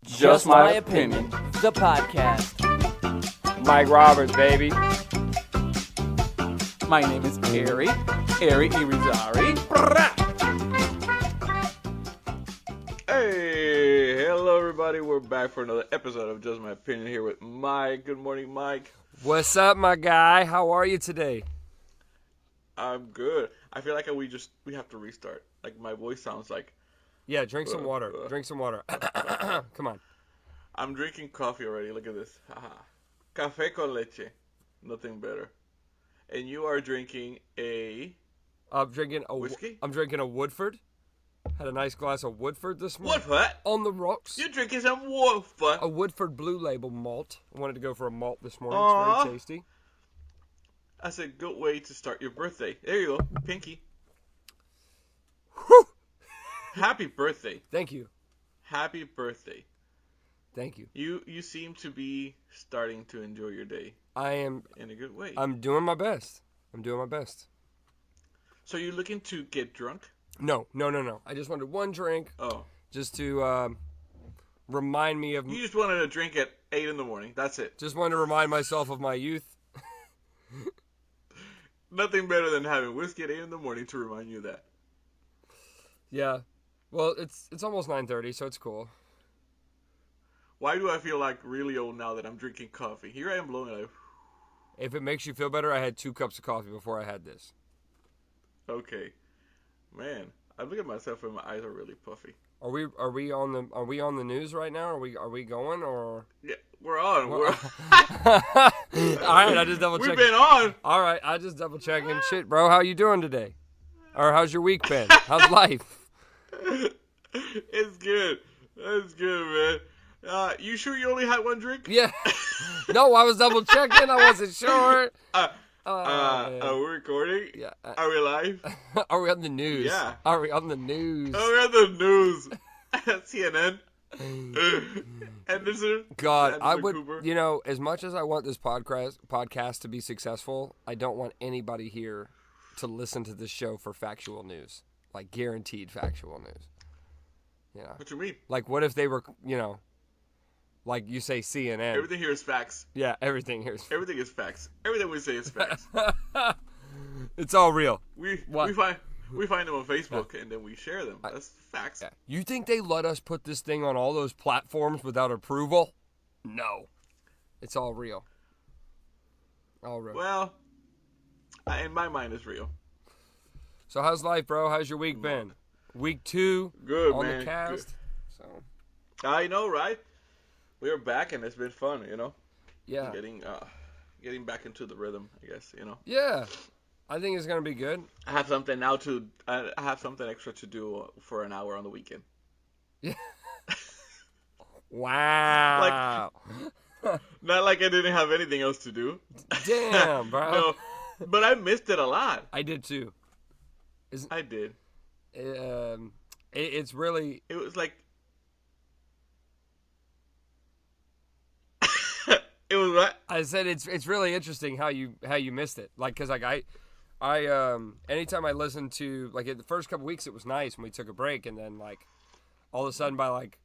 Just My Opinion, the podcast. Mike Roberts, baby. My name is Hery Irizarry. Hey, hello everybody. We're back for another episode of Just My Opinion here with Mike. Good morning, Mike. What's up, my guy? How are you today? I'm good. I feel like we have to restart. Like my voice sounds like. Yeah, drink some water. Drink some water. Come on. I'm drinking coffee already. Look at this. Café con leche. Nothing better. And you are drinking a... I'm drinking a whiskey? I'm drinking a Woodford. Had a nice glass of Woodford this morning. Woodford? On the rocks. You're drinking some Woodford? A Woodford Blue Label malt. I wanted to go for a malt this morning. Aww. It's very tasty. That's a good way to start your birthday. There you go. Pinky. Whew. Happy birthday. Thank you. Happy birthday. Thank you. You seem to be starting to enjoy your day. I am. In a good way. I'm doing my best. So you're looking to get drunk? No. I just wanted one drink. Oh. Just to remind me of... You just wanted a drink at 8 in the morning. That's it. Just wanted to remind myself of my youth. Nothing better than having whiskey at 8 in the morning to remind you of that. Yeah. Well, it's almost 9:30, so it's cool. Why do I feel like really old now that I'm drinking coffee? Here I am blowing it. If it makes you feel better, I had 2 cups of coffee before I had this. Okay. Man, I look at myself and my eyes are really puffy. Are we on the news right now? Are we going or? Yeah, we're on. All right, I just double checking. We've been on. All right, I just double checking. Shit, bro, how you doing today? Or how's your week been? How's life? It's good. It's good, man. You sure you only had one drink? Yeah. No, I was double checking. I wasn't sure. Are we recording? Yeah. Are we live? Are we on the news? Yeah. Are we on the news? Are we on the news? CNN? Anderson? God, Anderson I would, Cooper? as much as I want this podcast to be successful, I don't want anybody here to listen to this show for factual news. Like, guaranteed factual news. What you mean? Like, what if they were, like you say CNN. Everything here is facts. Yeah, everything here is facts. Everything is facts. Everything we say is facts. It's all real. We find them on Facebook and then we share them. That's facts. Yeah. You think they let us put this thing on all those platforms without approval? No. It's all real. All real. Well, in my mind, it's real. So how's life, bro? How's your week been? Week 2 Good, on man. the cast. Good. So I know, right? We're back and it's been fun, Yeah. Getting back into the rhythm, I guess, Yeah. I think it's gonna be good. I have something extra to do for an hour on the weekend. Yeah. Wow. Not like I didn't have anything else to do. Damn, bro. No, but I missed it a lot. I did too. I did. It's really. It was like. It was what? I said it's really interesting how you missed it. Like, cause like I anytime I listen to, like, in the first couple weeks it was nice when we took a break, and then like all of a sudden by like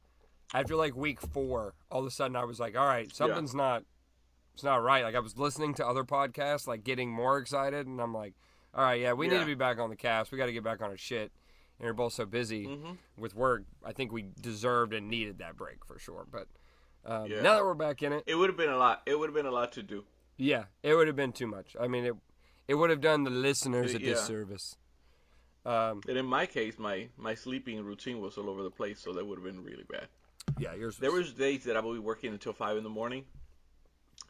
after like week 4, all of a sudden I was like, all right, something's not right. Like, I was listening to other podcasts, like getting more excited, and I'm like, all right, yeah, we need to be back on the cast. We got to get back on our shit. And we're both so busy with work. I think we deserved and needed that break for sure. But now that we're back in it, it would have been a lot. It would have been a lot to do. Yeah, it would have been too much. I mean, it would have done the listeners a disservice. And in my case, my sleeping routine was all over the place, so that would have been really bad. Yeah, yours. There was days that I would be working until 5 in the morning,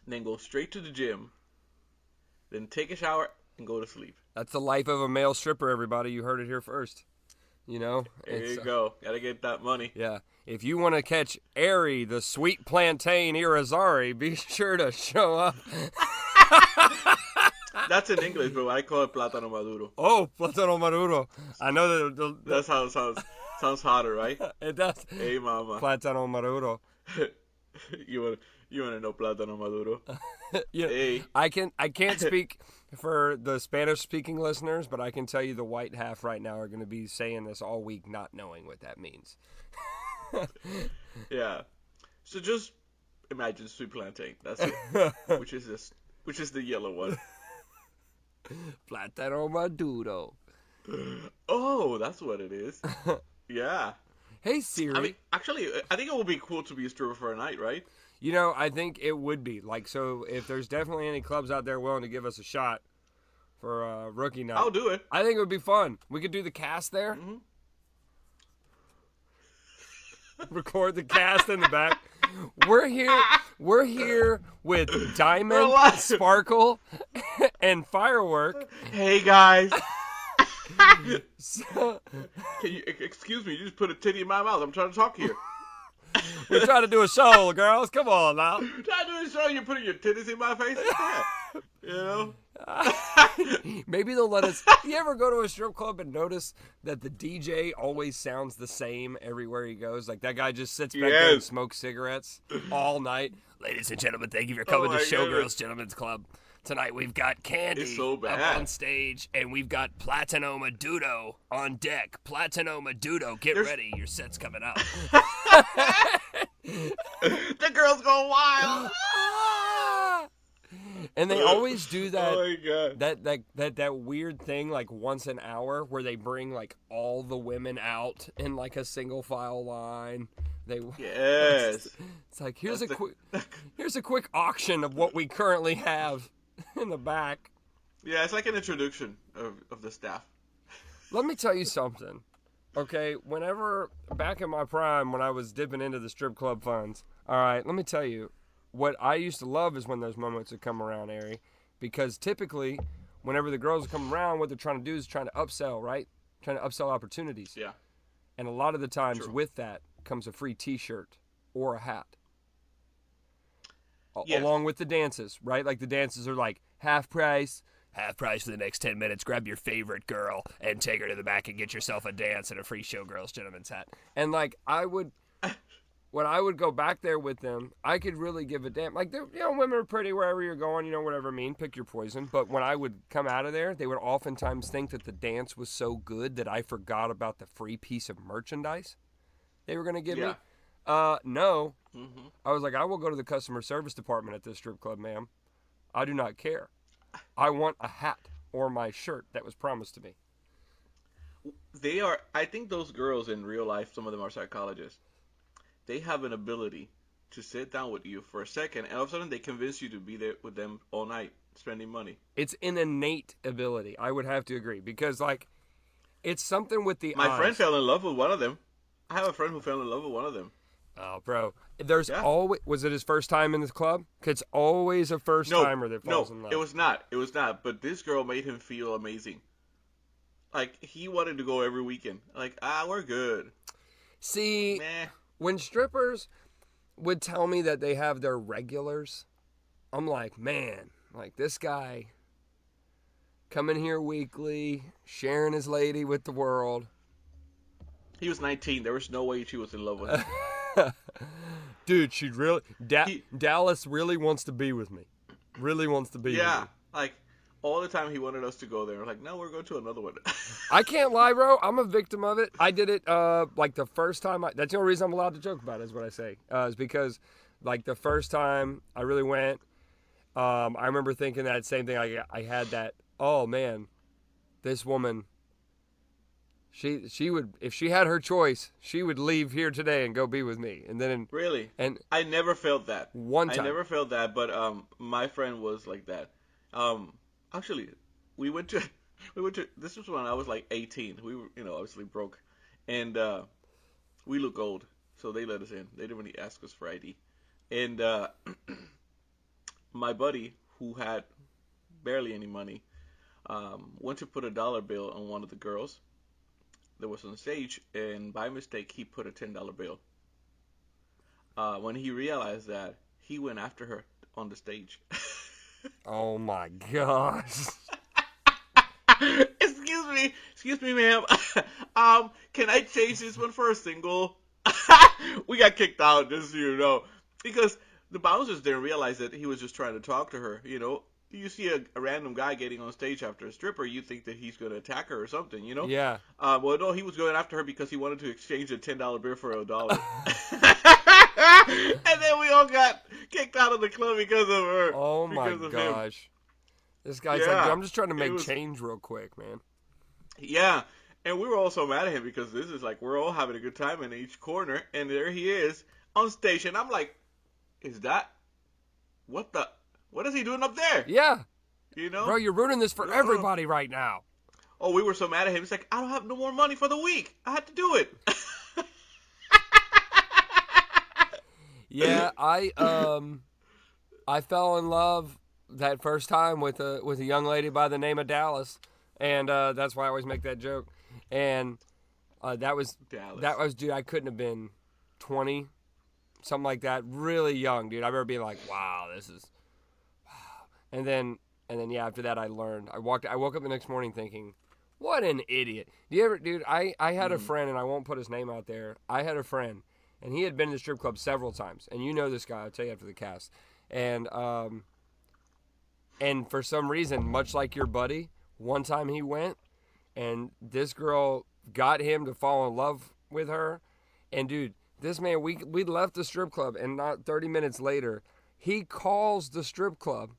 and then go straight to the gym, then take a shower and go to sleep. That's the life of a male stripper, everybody. You heard it here first. There you go. Gotta get that money. Yeah. If you want to catch Hery, the sweet plantain Irizarry, be sure to show up. That's in English, but I call it plátano maduro. Oh, plátano maduro. I know that. That's how it sounds hotter, right? It does. Hey, mama. Plátano maduro. You wanna know plátano maduro? Yeah. Hey. I can't speak for the Spanish-speaking listeners, but I can tell you the white half right now are going to be saying this all week, not knowing what that means. Yeah. So just imagine sweet plantain. That's it. Which is the yellow one. Plátano maduro. Oh, that's what it is. Yeah. Hey Siri. I mean, actually, I think it would be cool to be a stripper for a night, right? You know, I think it would be. Like, so if there's definitely any clubs out there willing to give us a shot for a rookie night, I'll do it. I think it would be fun. We could do the cast there. Mm-hmm. Record the cast in the back. We're here with Diamond, Relax. Sparkle, and Firework. Hey guys, So, can you excuse me? You just put a titty in my mouth. I'm trying to talk here. we're trying to do a show, girls. Come on now. Trying to do a show. You're putting your titties in my face. Yeah. You know. Maybe they'll let us. You ever go to a strip club and notice that the DJ always sounds the same everywhere he goes? Like that guy just sits back there and Yes. smokes cigarettes all night. Ladies and gentlemen, thank you for coming my to goodness. Showgirls Gentlemen's Club. Tonight we've got Candy It's so up bad. on stage, and we've got Platano Maduro on deck. Platano Maduro, get There's- ready. Your set's coming out. The girls go wild. And they always do that. Oh my god. That weird thing like once an hour where they bring like all the women out in like a single file line. Yes. It's like here's That's a quick auction of what we currently have in the back. Yeah, it's like an introduction of the staff. Let me tell you something. Okay, whenever back in my prime when I was dipping into the strip club funds, all right, let me tell you, what I used to love is when those moments would come around, Ari, because typically, whenever the girls come around, what they're trying to do is trying to upsell, right? Trying to upsell opportunities. Yeah. And a lot of the times True. with that comes a free T-shirt or a hat. Yes. Along with the dances, right? Like the dances are like half price for the next 10 minutes. Grab your favorite girl and take her to the back and get yourself a dance and a free Showgirls Gentleman's hat. And like when I would go back there with them, I could really give a damn. Like, women are pretty wherever you're going, whatever I mean, pick your poison. But when I would come out of there, they would oftentimes think that the dance was so good that I forgot about the free piece of merchandise they were going to give me. No. Mm-hmm. I was like, I will go to the customer service department at this strip club, ma'am. I do not care. I want a hat or my shirt that was promised to me. I think those girls in real life, some of them are psychologists. They have an ability to sit down with you for a second, and all of a sudden they convince you to be there with them all night, spending money. It's an innate ability. I would have to agree because, like, it's something with the My eyes. friend fell in love with one of them. I have a friend who fell in love with one of them. Oh, bro. There's Yeah. always. Was it his first time in this club? 'Cause it's always a first timer that falls in love. it was not. It was not. But this girl made him feel amazing. Like, he wanted to go every weekend. Like, we're good. See, Meh. when strippers would tell me that they have their regulars, I'm like, man, like this guy coming here weekly, sharing his lady with the world. He was 19. There was no way she was in love with him. Dude, she really Dallas really wants to be with me. Really wants to be with Yeah. me. Like, all the time he wanted us to go there. We're like, no, we're going to another one. I can't lie, bro. I'm a victim of it. I did it like the first time. That's the only reason I'm allowed to joke about it, is what I say. Is because like the first time I really went, I remember thinking that same thing. I had that. Oh man, this woman. She would, if she had her choice, she would leave here today and go be with me. And then Really? and I never felt that. one time. I never felt that, but my friend was like that. Actually, we went to this was when I was like 18. We were, obviously broke, and we look old, so they let us in. They didn't really ask us for ID. And my buddy, who had barely any money, went to put a dollar bill on one of the girls that was on stage, and by mistake he put a $10 bill. When he realized that, he went after her on the stage. Oh my gosh. Excuse me, ma'am. Can I change this one for a single? We got kicked out, just so you know, because the bouncers didn't realize that he was just trying to talk to her. You see a random guy getting on stage after a stripper, you think that he's going to attack her or something, Yeah. Well, no, he was going after her because he wanted to exchange a $10 bill for $1. And then we all got kicked out of the club because of her. Oh my because of him. gosh. This guy's Yeah, like, I'm just trying to make it was- change real quick, man. Yeah, and we were all so mad at him because this is like we're all having a good time in each corner, and there he is on stage, and I'm like, is that what is he doing up there? Yeah. You know, Bro, you're ruining this for everybody right now. Oh, we were so mad at him. It's like, I don't have no more money for the week. I had to do it. Yeah, I fell in love that first time with a young lady by the name of Dallas, and that's why I always make that joke. And that was Dallas. dude. I couldn't have been 20, something like that. Really young, dude. I remember being like, wow, this is wow. And then yeah, after that I learned. I woke up the next morning thinking, what an idiot. Dude, I had a friend, and I won't put his name out there. I had a friend, and he had been in the strip club several times. And you know this guy, I'll tell you after the cast. And for some reason, much like your buddy, one time he went, and this girl got him to fall in love with her. And dude, this man, we left the strip club, and not 30 minutes later, he calls the strip club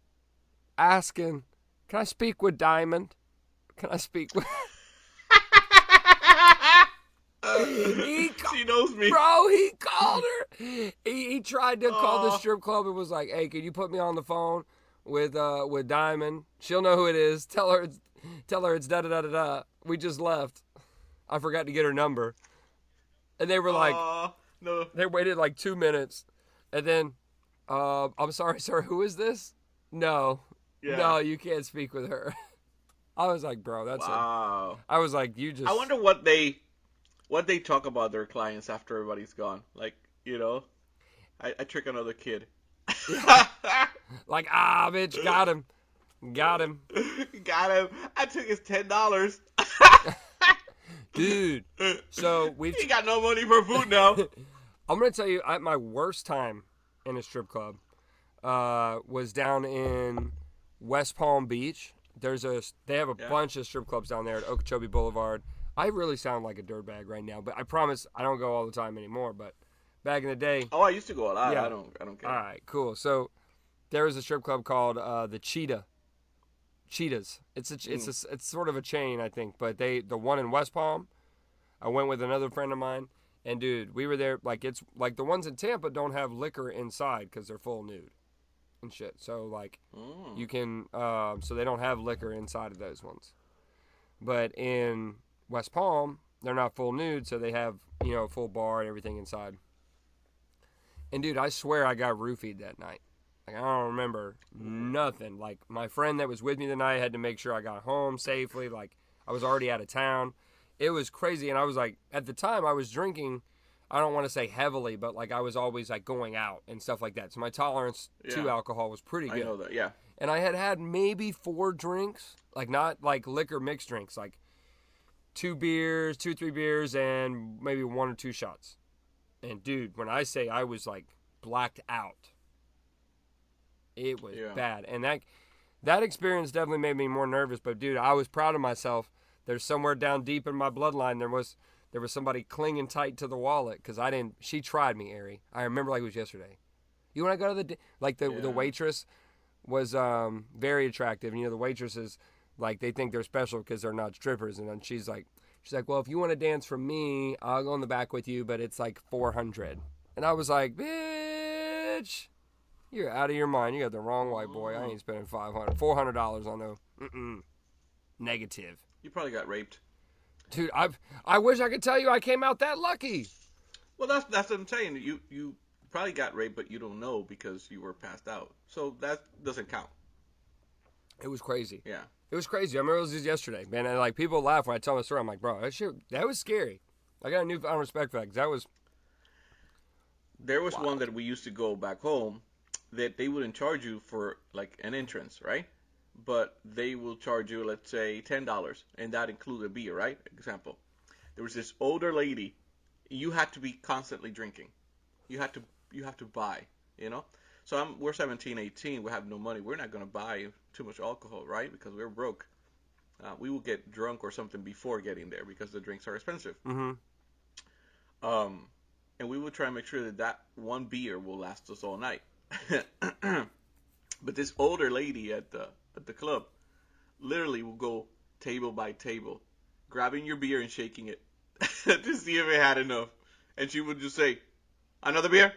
asking, can I speak with Diamond? Can I speak with... She knows me. Bro, he called her. He tried to call the strip club and was like, hey, can you put me on the phone with Diamond? She'll know who it is. Tell her it's da-da-da-da-da. We just left. I forgot to get her number. And they were like... no. They waited like 2 minutes. And then, I'm sorry, sir, who is this? No. Yeah. No, you can't speak with her. I was like, bro, that's wow. I was like, you just... I wonder what they talk about their clients after everybody's gone. Like, you know, I trick another kid. Like, bitch, got him. Got him. Got him. I took his $10. Dude, so He got no money for food now. I'm going to tell you, my worst time in a strip club was down in West Palm Beach. They have a bunch of strip clubs down there at Okeechobee Boulevard. I really sound like a dirtbag right now, but I promise I don't go all the time anymore. But back in the day, Oh, I used to go a lot. Yeah. I don't care. all right, cool. So there was a strip club called the Cheetahs. It's sort of a chain, I think. But the one in West Palm, I went with another friend of mine, and dude, we were there. Like it's like the ones in Tampa don't have liquor inside because they're full nude and shit. So like you can so they don't have liquor inside of those ones. But in West Palm, they're not full nude, so they have, a full bar and everything inside. And dude, I swear I got roofied that night. Like I don't remember nothing. Like my friend that was with me the night had to make sure I got home safely. Like I was already out of town. It was crazy, and I was like, at the time I was drinking, I don't want to say heavily, but like I was always like going out and stuff like that. So my tolerance to alcohol was pretty good. I know that, yeah. And I had maybe 4 drinks, like not like liquor mixed drinks, like 3 beers, and maybe 1 or 2 shots. And dude, when I say I was like blacked out, it was bad. And that experience definitely made me more nervous. But dude, I was proud of myself. There's somewhere down deep in my bloodline there was somebody clinging tight to the wallet because I didn't. She tried me, Hery. I remember like it was yesterday. You want to go to the waitress was very attractive. And, the waitresses, like, they think they're special because they're not strippers. And then she's like, well, if you want to dance for me, I'll go in the back with you, but it's like $400. And I was like, bitch, you're out of your mind. You got the wrong white boy. I ain't spending $400 on no negative. You probably got raped. Dude, I wish I could tell you I came out that lucky. Well, that's what I'm saying. You probably got raped, but you don't know because you were passed out. So that doesn't count. It was crazy. Yeah. It was crazy. I remember it was just yesterday, man. And like people laugh when I tell my story. I'm like, bro, that was scary. I got a newfound respect for that. 'Cause that was. There was one that we used to go back home that they wouldn't charge you for like an entrance, right? But they will charge you, let's say, $10, and that includes a beer, right? Example. There was this older lady. You had to be constantly drinking. You have to buy, So we're 17, 18. We have no money. We're not going to buy too much alcohol, right? Because we're broke. We will get drunk or something before getting there because the drinks are expensive. Mm-hmm. and we would try and make sure that one beer will last us all night. But this older lady at the club literally will go table by table, grabbing your beer and shaking it to see if it had enough. And she would just say, "Another beer?"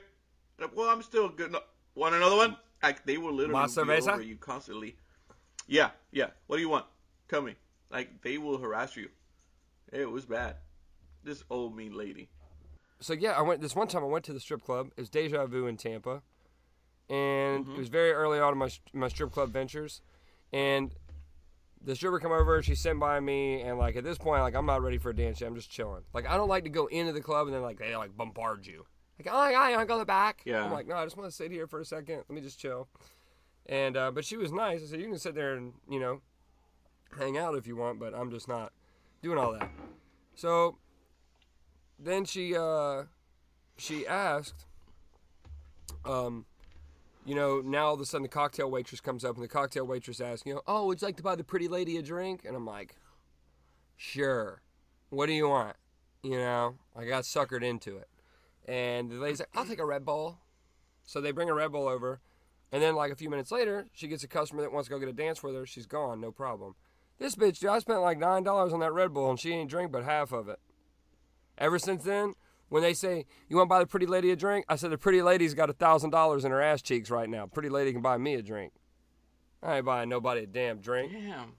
Well, I'm still good. No. Want another one? Like, they will literally Más be cerveza? over you constantly. Yeah. What do you want? Tell me. Like, they will harass you. It was bad. This old mean lady. So yeah, this one time I went to the strip club. It was Deja Vu in Tampa, and it was very early on in my strip club ventures. And the stripper come over, she sat by me, and like at this point, like I'm not ready for a dance yet. I'm just chilling. Like I don't like to go into the club and then like they like bombard you. Like, oh yeah, you want to go to the back? Yeah. I'm like, no, I just want to sit here for a second. Let me just chill. And but she was nice. I said, you can sit there and hang out if you want, but I'm just not doing all that. So then she asked, now all of a sudden the cocktail waitress comes up, and the cocktail waitress asks, oh, would you like to buy the pretty lady a drink? And I'm like, sure. What do you want? I got suckered into it. And the lady's like, I'll take a Red Bull. So they bring a Red Bull over, and then like a few minutes later, she gets a customer that wants to go get a dance with her. She's gone, no problem. This bitch, dude, I spent like $9 on that Red Bull, and she ain't drink but half of it. Ever since then, when they say, you want to buy the pretty lady a drink? I said, the pretty lady's got $1,000 in her ass cheeks right now. Pretty lady can buy me a drink. I ain't buying nobody a damn drink. Damn.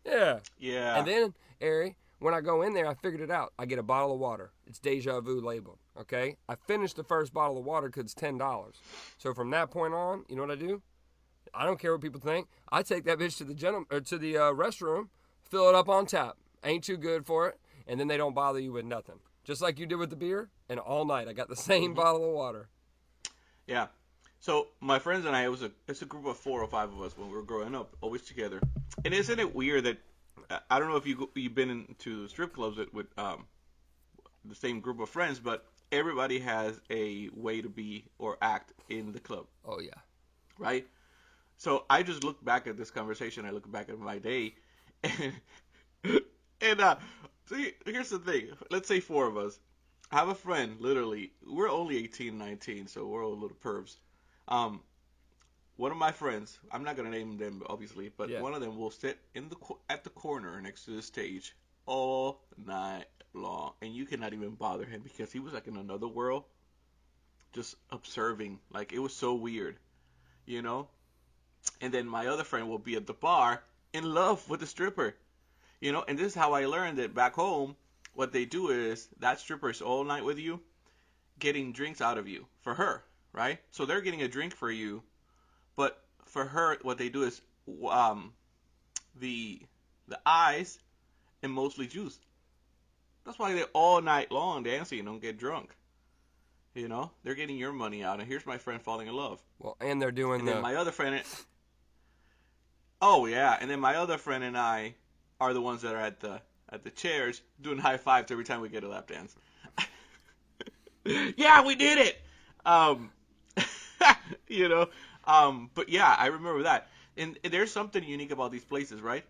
Yeah. Yeah. And then, Ari, when I go in there, I figured it out. I get a bottle of water. It's Deja Vu labeled, okay? I finished the first bottle of water because it's $10. So from that point on, you know what I do? I don't care what people think. I take that bitch to the restroom, fill it up on tap. Ain't too good for it. And then they don't bother you with nothing. Just like you did with the beer. And all night, I got the same bottle of water. Yeah. So my friends and I, it's a group of 4 or 5 of us when we were growing up, always together. And isn't it weird that I don't know if you've been into strip clubs with the same group of friends, but everybody has a way to be or act in the club. Oh yeah. Right. So I just look back at this conversation. I look back at my day, and see, here's the thing. Let's say 4 of us. I have a friend. Literally, we're only 18, 19, so we're all little pervs. One of my friends, I'm not gonna name them obviously, but one of them will sit at the corner next to the stage all night long, and you cannot even bother him because he was like in another world, just observing. Like, it was so weird, And then my other friend will be at the bar in love with the stripper, And this is how I learned that back home, what they do is that stripper is all night with you, getting drinks out of you for her, right? So they're getting a drink for you. But for her, what they do is the eyes and mostly juice. That's why they're all night long dancing and don't get drunk. They're getting your money out. And here's my friend falling in love. Well, and they're doing then my other friend. Oh yeah, and then my other friend and I are the ones that are at the chairs doing high fives every time we get a lap dance. Yeah, we did it. But yeah, I remember that. And there's something unique about these places, right?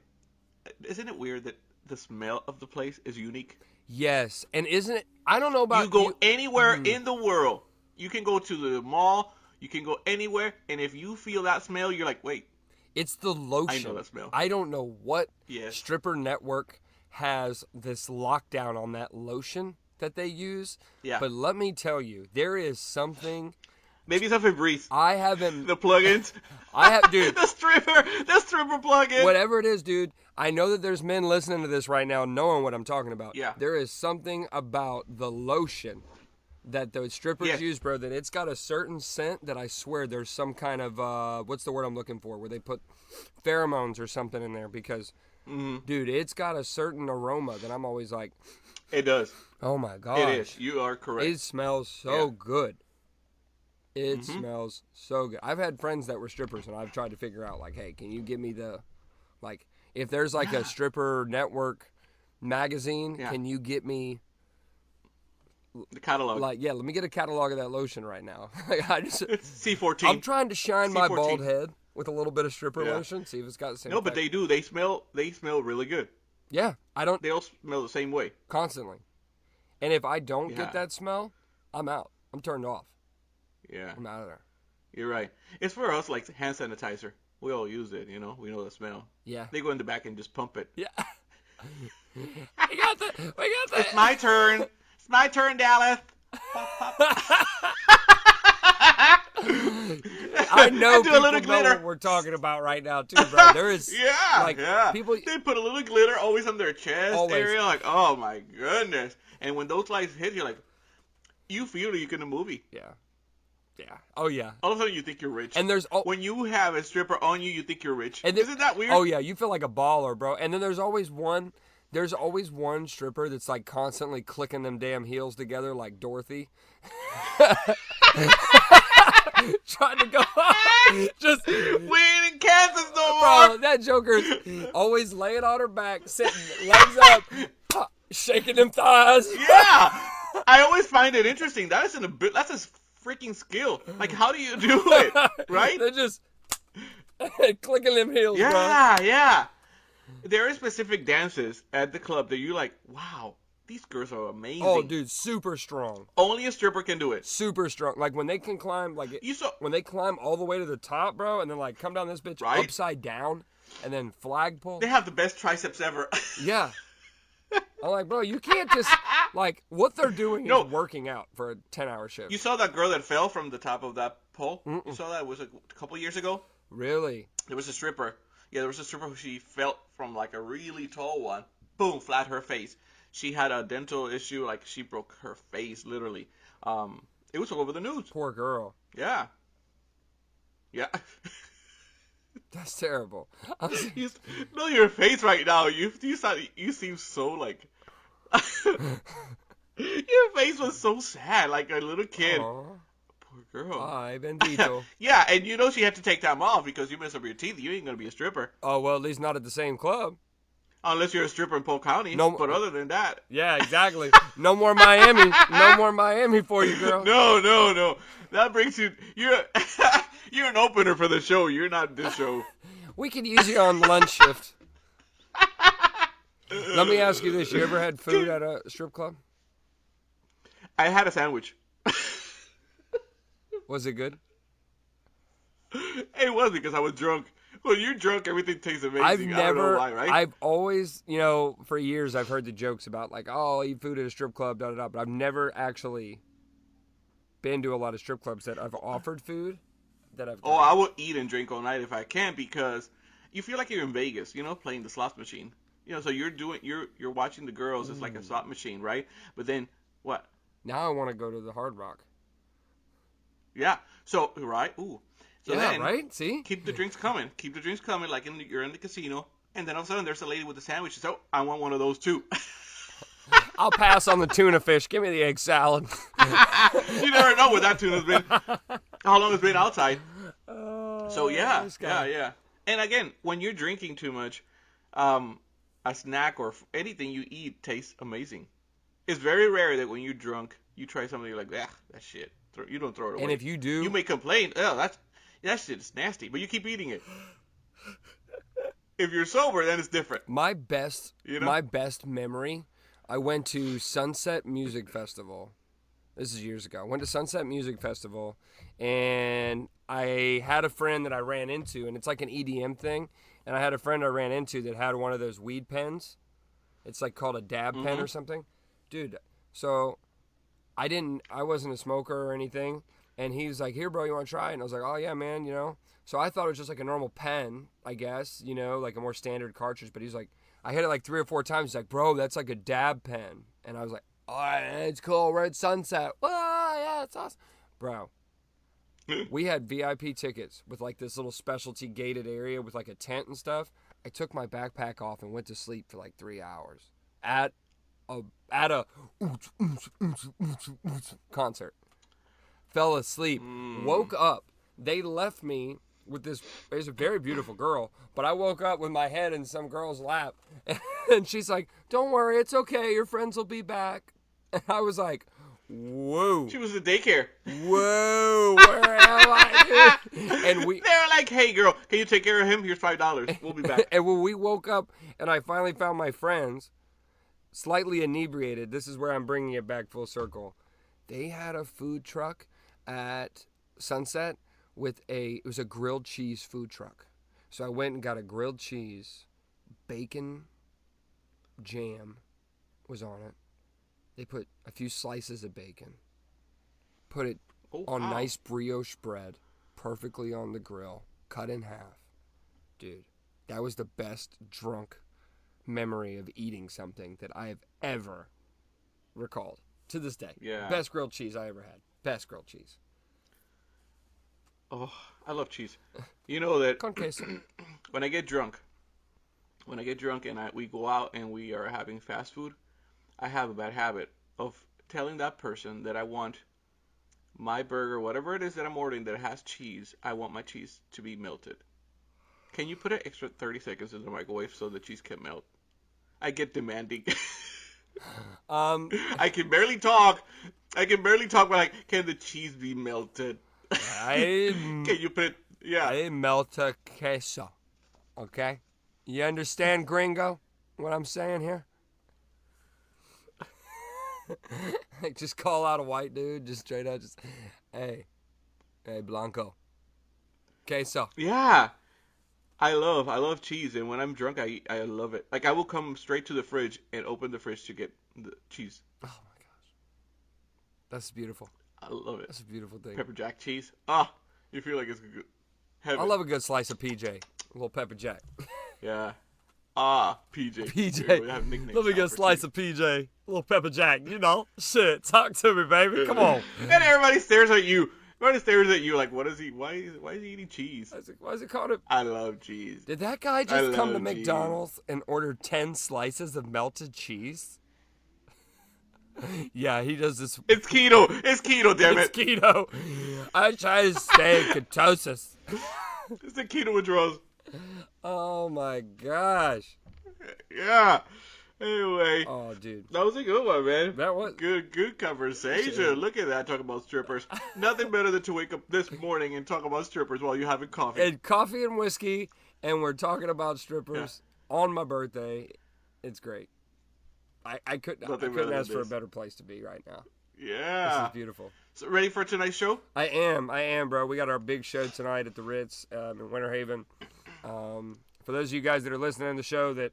Isn't it weird that the smell of the place is unique? Yes. And isn't it? I don't know about you. Go anywhere in the world. You can go to the mall. You can go anywhere. And if you feel that smell, you're like, wait. It's the lotion. I know that smell. I don't know what Yes. stripper network has this lockdown on that lotion that they use. Yeah. But let me tell you, there is something. Maybe it's a Febreze. I haven't. The plugins. Dude. the stripper plug-in. Whatever it is, dude. I know that there's men listening to this right now knowing what I'm talking about. Yeah. There is something about the lotion that those strippers use, bro, that it's got a certain scent that I swear there's some kind of, what's the word I'm looking for, where they put pheromones or something in there because, dude, it's got a certain aroma that I'm always like. It does. Oh, my gosh. It is. You are correct. It smells so good. It smells so good. I've had friends that were strippers, and I've tried to figure out, like, hey, can you give me if there's, like, a stripper network magazine, can you get me the catalog? Let me get a catalog of that lotion right now. It's C14. I'm trying to shine my C14. bald head with a little bit of stripper lotion, see if it's got the same No, but effect. they do. They smell really good. Yeah, I don't. They all smell the same way. Constantly. And if I don't get that smell, I'm out. I'm turned off. Yeah, I'm out of there. you're right. It's for us like hand sanitizer. We all use it, you know. We know the smell. Yeah. They go in the back and just pump it. Yeah. We got the. It's my turn. It's my turn, Dallas. Pop, pop. I know do a people little know glitter. what we're talking about right now too, bro. There is people. They put a little glitter always on their chest Always. area, like, oh my goodness. And when those lights hit, you're like, you feel like in a movie. Yeah. Oh yeah. All of a sudden, you think you're rich. And there's when you have a stripper on you, you think you're rich. And Isn't that weird? Oh yeah, you feel like a baller, bro. And then there's always one stripper that's like constantly clicking them damn heels together like Dorothy. Trying to go just We ain't in Kansas no bro, more. that joker's always laying on her back, sitting legs up, pop, shaking them thighs. Yeah, I always find it interesting. That's a freaking skill. Like, how do you do it? Right? They're just clicking them heels, bro. Yeah. There are specific dances at the club that you're like, wow, these girls are amazing. Oh, dude, super strong. Only a stripper can do it. Super strong. Like when they can climb, when they climb all the way to the top, bro, and then like come down this bitch Right? upside down, and then flagpole. They have the best triceps ever. Yeah. I'm like, bro, you can't just like what they're doing No. is working out for a 10-hour shift. You saw that girl that fell from the top of that pole? Mm-mm. You saw that? It was a couple years ago. Really? There was a stripper. Yeah, there was a stripper who she fell from like a really tall one. Boom, flat her face. She had a dental issue, like she broke her face, literally. It was all over the news. Poor girl. Yeah. That's terrible. No, your face right now. You seem so like. Your face was so sad, like a little kid. Aw. Poor girl. Ay, bendito. Yeah, and you know she had to take time off because you messed up your teeth. You ain't gonna be a stripper Oh, well, at least not at the same club. unless you're a stripper in Polk County. No. But other than that, Yeah, exactly. No more Miami. No more Miami for you, girl. no. That brings you. You're you're an opener for the show. You're not this show. We could use you on lunch shift. Let me ask you this. You ever had food at a strip club? I had a sandwich. Was it good? It was because I was drunk. When you're drunk, everything tastes amazing. I don't know why, right? I've always, for years I've heard the jokes about like, oh, I'll eat food at a strip club, da-da-da, but I've never actually been to a lot of strip clubs that I've offered food that I've Oh, I will eat and drink all night if I can because you feel like you're in Vegas, playing the slot machine. So you're watching the girls. It's like a slot machine, right? But then what? Now I want to go to the Hard Rock. Yeah. So right. Ooh. So Yeah, then, right? See? Keep the drinks coming. Keep the drinks coming. Like you're in the casino, and then all of a sudden there's a lady with a sandwich. So I want one of those too. I'll pass on the tuna fish. Give me the egg salad. You never know where that tuna's been. How long it's been outside. So yeah. And again, when you're drinking too much, a snack or anything you eat tastes amazing. It's very rare that when you're drunk, you try something you're like, that shit. You don't throw it away. And if you do, you may complain, that shit is nasty, but you keep eating it. If you're sober, then it's different. my best memory, I went to Sunset Music Festival. This is years ago. I went to Sunset Music Festival, and I had a friend that I ran into, and it's like an EDM thing. And I had a friend I ran into that had one of those weed pens. It's like called a dab pen or something. Dude, so I wasn't a smoker or anything. And he was like, here, bro, you want to try it? And I was like, oh, yeah, man, So I thought it was just like a normal pen, I guess, like a more standard cartridge. But he's like, I hit it like 3 or 4 times. He's like, bro, that's like a dab pen. And I was like, oh, it's cool. We're at Sunset. Oh, yeah, it's awesome. Bro, we had VIP tickets with like this little specialty gated area with like a tent and stuff. I took my backpack off and went to sleep for like 3 hours at a concert. Fell asleep, woke up. They left me with this. It was a very beautiful girl, but I woke up with my head in some girl's lap, and she's like, "Don't worry, it's okay. Your friends will be back." And I was like, "Whoa!" She was at daycare. Whoa! Where am I? And They were like, "Hey, girl, can you take care of him? Here's $5. We'll be back." And when we woke up, and I finally found my friends, slightly inebriated. This is where I'm bringing it back full circle. They had a food truck at Sunset it was a grilled cheese food truck. So I went and got a grilled cheese, bacon, jam was on it. They put a few slices of bacon, put it on nice brioche bread, perfectly on the grill, cut in half. Dude, that was the best drunk memory of eating something that I have ever recalled to this day. Yeah. Best grilled cheese I ever had. Best grilled cheese. Oh, I love cheese. You know that Con queso. when I get drunk and we go out and we are having fast food, I have a bad habit of telling that person that I want my burger, whatever it is that I'm ordering that has cheese, I want my cheese to be melted. Can you put an extra 30 seconds in the microwave so the cheese can melt? I get demanding. I can barely talk, but like, can the cheese be melted? Can you put it? Yeah. I melt a queso. Okay? You understand, gringo, what I'm saying here? Like, just call out a white dude, just straight out, hey, Blanco. Queso. Yeah. I love cheese, and when I'm drunk, I love it. Like, I will come straight to the fridge and open the fridge to get the cheese. Oh, my gosh. That's beautiful. I love it. That's a beautiful thing. Pepper jack cheese. Ah, you feel like it's good. Heaven. I love a good slice of PJ. A little pepper jack. Yeah. PJ. PJ. We have nicknames Let me now get a for slice of PJ. A little pepper jack. You know, shit. Talk to me, baby. Come on. And everybody stares at you. Everybody stares at you like, what is he? Why is he eating cheese? Why is it called a... I love cheese. Did that guy just come to love cheese. McDonald's and order 10 slices of melted cheese? Yeah, he does this. It's keto. Damn It's it. keto. I try to stay in ketosis. It's the keto withdrawals. Oh my gosh. Yeah. Anyway. Oh, dude. That was a good one, man. That was Good conversation. Shit. Look at that, talking about strippers. Nothing better than to wake up this morning and talk about strippers while you're having coffee. And coffee and whiskey, and we're talking about strippers on my birthday. It's great. I couldn't ask for a better place to be right now. Yeah. This is beautiful. So ready for tonight's show? I am, bro. We got our big show tonight at the Ritz in Winter Haven. For those of you guys that are listening to the show that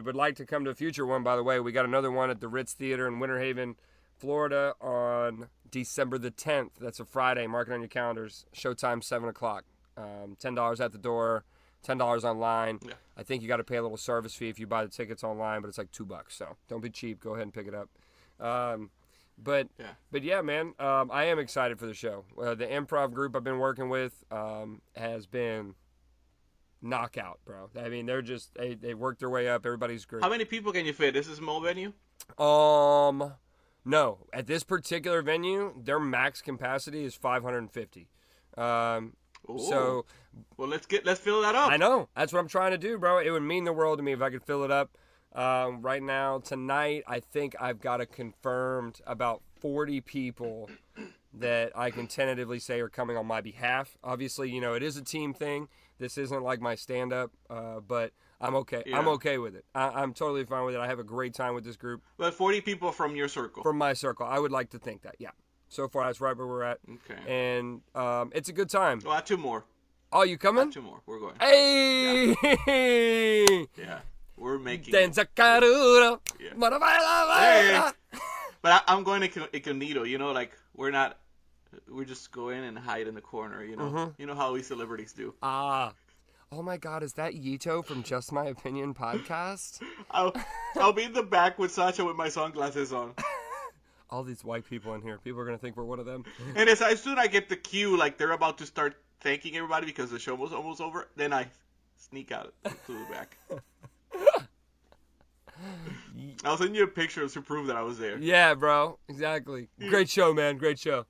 would like to come to a future one, by the way, we got another one at the Ritz Theater in Winter Haven, Florida on December the 10th. That's a Friday. Mark it on your calendars. Showtime, 7 o'clock. $10 at the door, $10 online. Yeah. I think you got to pay a little service fee if you buy the tickets online, but it's like $2. So don't be cheap. Go ahead and pick it up. But yeah, man, I am excited for the show. The improv group I've been working with has been knockout, bro. I mean, they're just they worked their way up. Everybody's great. How many people can you fit? This is a small venue? No. At this particular venue, their max capacity is 550. So, well, let's fill that up. I know. That's what I'm trying to do, bro. It would mean the world to me if I could fill it up. Right now, tonight, I think I've got a confirmed about 40 people that I can tentatively say are coming on my behalf. Obviously, you know, it is a team thing. This isn't like my stand-up, but I'm okay. Yeah. I'm okay with it. I'm totally fine with it. I have a great time with this group. But 40 people from your circle? From my circle. I would like to think that, yeah. So far, that's right where we're at. Okay. And it's a good time. Well, I have 2 more. Oh, you coming? 2 more. We're going. Hey! Yeah. We're making Danza yeah. Hey. But I'm going to incognito, you know, like we're just go in and hide in the corner, you know. Mm-hmm. You know how we celebrities do. Oh my God, is that Yito from Just My Opinion podcast? I'll be in the back with Sasha with my sunglasses on. All these white people in here. People are going to think we're one of them. And as soon as I get the cue, like they're about to start thanking everybody because the show was almost over, then I sneak out to the back. I'll send you a picture to prove that I was there. Yeah, bro. Exactly. Great show, man. Great show.